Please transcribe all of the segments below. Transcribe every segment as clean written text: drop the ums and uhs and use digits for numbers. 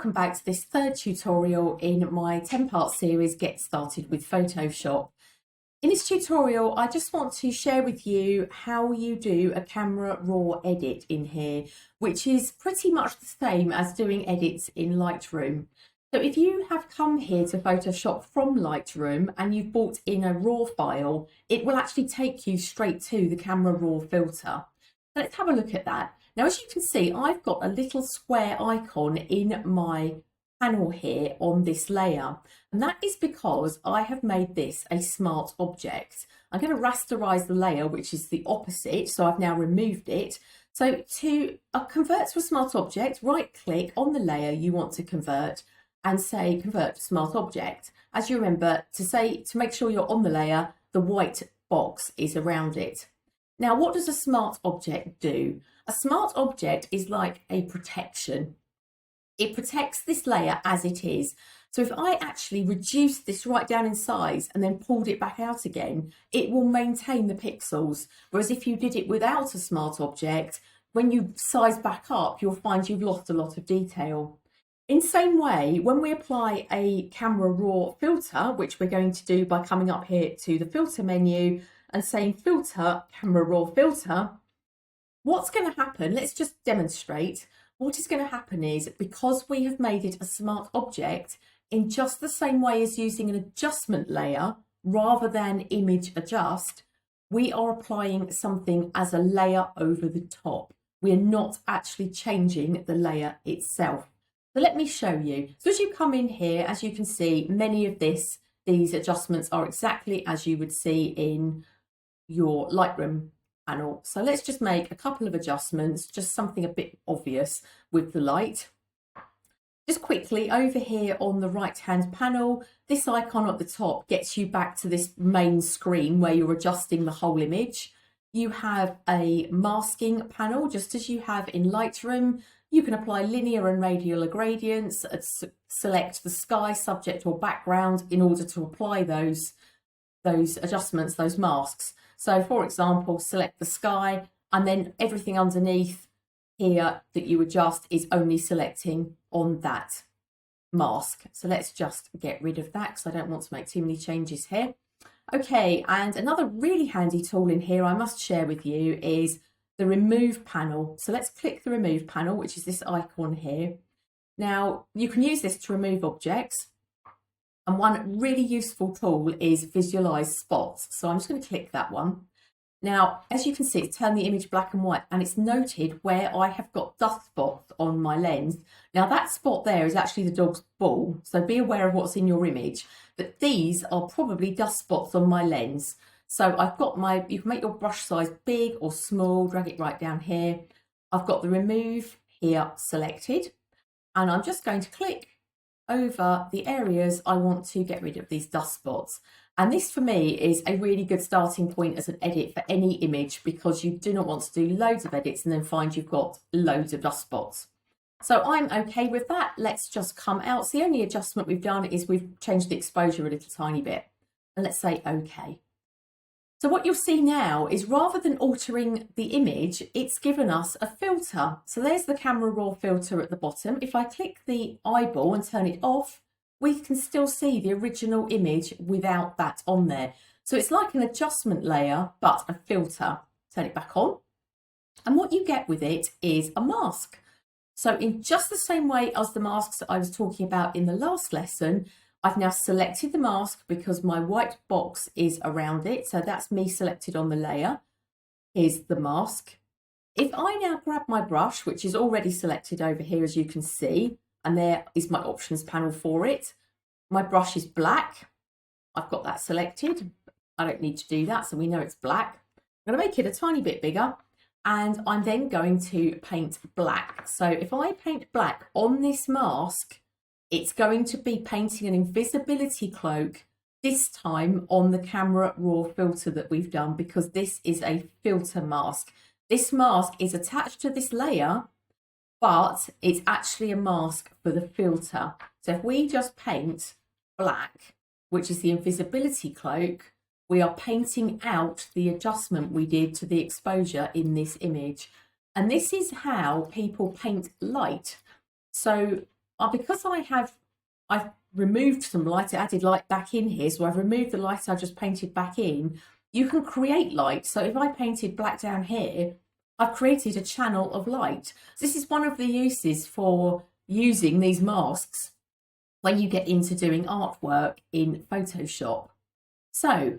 Welcome back to this third tutorial in my 10-part series Get Started with Photoshop. In this tutorial I just want to share with you how you do a camera raw edit in here, which is pretty much the same as doing edits in Lightroom. So if you have come here to Photoshop from Lightroom and you've brought in a raw file, it will actually take you straight to the camera raw filter. So let's have a look at that. Now, as you can see, I've got a little square icon in my panel here on this layer, and that is because I have made this a smart object. I'm going to rasterize the layer, which is the opposite, so I've now removed it. So to convert to a smart object, right click on the layer you want to convert and say convert to smart object. As you remember, to make sure you're on the layer, the white box is around it. Now, what does a smart object do? A smart object is like a protection. It protects this layer as it is. So if I actually reduce this right down in size and then pulled it back out again, it will maintain the pixels. Whereas if you did it without a smart object, when you size back up, you'll find you've lost a lot of detail. In the same way, when we apply a camera raw filter, which we're going to do by coming up here to the filter menu and saying filter, camera raw filter, what's going to happen, let's just demonstrate. What is going to happen is, because we have made it a smart object, in just the same way as using an adjustment layer rather than image adjust, we are applying something as a layer over the top. We are not actually changing the layer itself. So let me show you. So as you come in here, as you can see, many of these adjustments are exactly as you would see in your Lightroom panel. So let's just make a couple of adjustments, just something a bit obvious with the light. Just quickly over here on the right hand panel, this icon at the top gets you back to this main screen where you're adjusting the whole image. You have a masking panel, just as you have in Lightroom. You can apply linear and radial gradients, select the sky, subject or background in order to apply those adjustments, those masks. So for example, select the sky, and then everything underneath here that you adjust is only selecting on that mask. So let's just get rid of that because I don't want to make too many changes here. Okay, and another really handy tool in here I must share with you is the remove panel. So let's click the remove panel, which is this icon here. Now you can use this to remove objects. And one really useful tool is visualize spots. So I'm just going to click that one. Now, as you can see, it's turned the image black and white, and it's noted where I have got dust spots on my lens. Now that spot there is actually the dog's ball. So be aware of what's in your image, but these are probably dust spots on my lens. So I've got you can make your brush size big or small, drag it right down here. I've got the remove here selected, and I'm just going to click over the areas I want to get rid of these dust spots. And this for me is a really good starting point as an edit for any image, because you do not want to do loads of edits and then find you've got loads of dust spots. So I'm okay with that. Let's just come out. So the only adjustment we've done is we've changed the exposure a little tiny bit, and let's say okay. So what you'll see now is, rather than altering the image, it's given us a filter. So there's the camera raw filter at the bottom. If I click the eyeball and turn it off, we can still see the original image without that on there. So it's like an adjustment layer, but a filter. Turn it back on. And what you get with it is a mask. So in just the same way as the masks that I was talking about in the last lesson, I've now selected the mask because my white box is around it. So that's me selected on the layer. Here's the mask. If I now grab my brush, which is already selected over here, as you can see, and there is my options panel for it. My brush is black. I've got that selected. I don't need to do that, so we know it's black. I'm going to make it a tiny bit bigger, and I'm then going to paint black. So if I paint black on this mask, it's going to be painting an invisibility cloak, this time on the camera raw filter that we've done, because this is a filter mask. This mask is attached to this layer, but it's actually a mask for the filter. So if we just paint black, which is the invisibility cloak, we are painting out the adjustment we did to the exposure in this image. And this is how people paint light. So because I've removed some light, added light back in here, so I've removed the light I just painted back in. You can create light. So if I painted black down here, I've created a channel of light. So this is one of the uses for using these masks when you get into doing artwork in Photoshop. So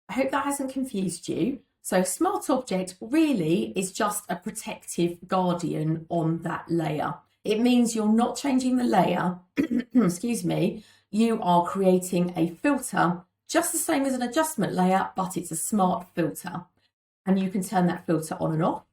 I hope that hasn't confused you. So Smart Object really is just a protective guardian on that layer. It means you're not changing the layer, excuse me, you are creating a filter just the same as an adjustment layer, but it's a smart filter. And you can turn that filter on and off.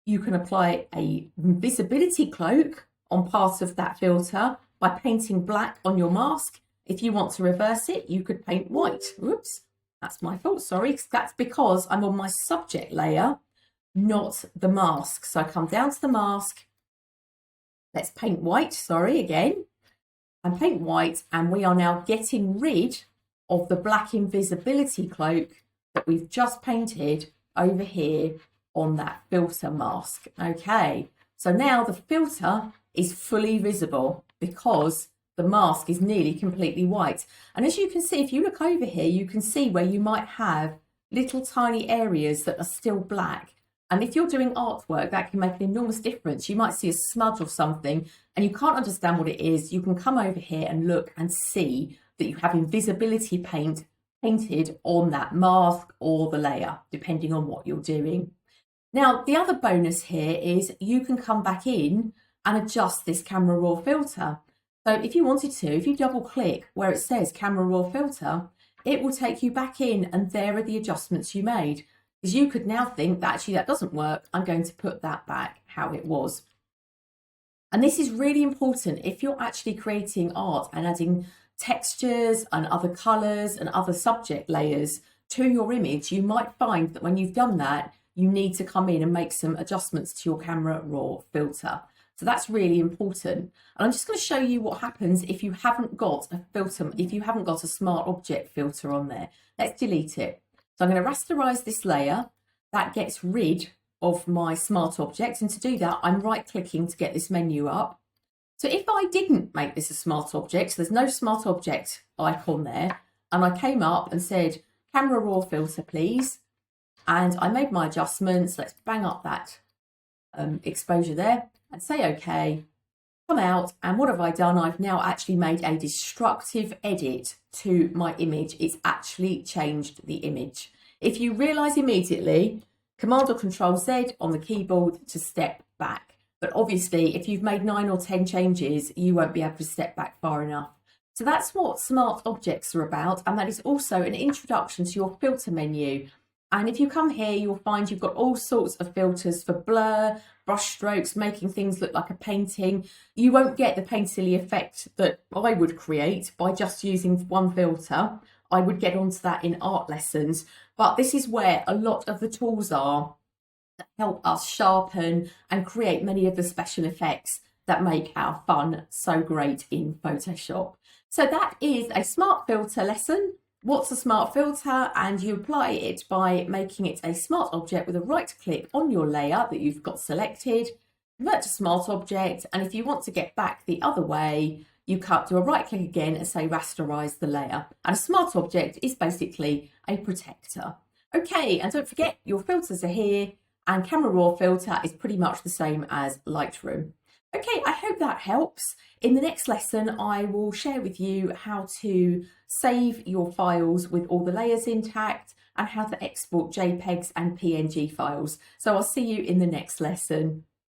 You can apply a visibility cloak on part of that filter by painting black on your mask. If you want to reverse it, you could paint white. Oops, that's my fault, sorry. That's because I'm on my subject layer, not the mask. So I come down to the mask. Let's paint white, sorry, again. And paint white, and we are now getting rid of the black invisibility cloak that we've just painted over here on that filter mask. Okay, so now the filter is fully visible because the mask is nearly completely white. And as you can see, if you look over here, you can see where you might have little tiny areas that are still black. And if you're doing artwork, that can make an enormous difference. You might see a smudge or something and you can't understand what it is. You can come over here and look and see that you have invisibility paint painted on that mask or the layer, depending on what you're doing. Now, the other bonus here is you can come back in and adjust this camera raw filter. So if you wanted to, if you double click where it says camera raw filter, it will take you back in and there are the adjustments you made. Because you could now think that actually that doesn't work, I'm going to put that back how it was. And this is really important if you're actually creating art and adding textures and other colours and other subject layers to your image. You might find that when you've done that, you need to come in and make some adjustments to your camera raw filter. So that's really important. And I'm just going to show you what happens if you haven't got a filter, if you haven't got a smart object filter on there. Let's delete it. So I'm going to rasterize this layer. That gets rid of my smart object. And to do that, I'm right clicking to get this menu up. So if I didn't make this a smart object, so there's no smart object icon there, and I came up and said, camera raw filter, please. And I made my adjustments. Let's bang up that exposure there and say, okay, come out. And what have I done? I've now actually made a destructive edit to my image. It's actually changed the image. If you realize immediately, Command or Control Z on the keyboard to step back. But obviously, if you've made 9 or 10 changes, you won't be able to step back far enough. So that's what smart objects are about. And that is also an introduction to your filter menu. And if you come here, you'll find you've got all sorts of filters for blur, brush strokes, making things look like a painting. You won't get the painterly effect that I would create by just using one filter. I would get onto that in art lessons. But this is where a lot of the tools are that help us sharpen and create many of the special effects that make our fun so great in Photoshop. So that is a smart filter lesson. What's a smart filter? And you apply it by making it a smart object with a right click on your layer that you've got selected, convert to smart object, and if you want to get back the other way, you can't do a right click again and say rasterize the layer. And a smart object is basically a protector. Okay, and don't forget your filters are here, and camera raw filter is pretty much the same as Lightroom. Okay, I hope that helps. In the next lesson, I will share with you how to save your files with all the layers intact and how to export JPEGs and PNG files. So I'll see you in the next lesson.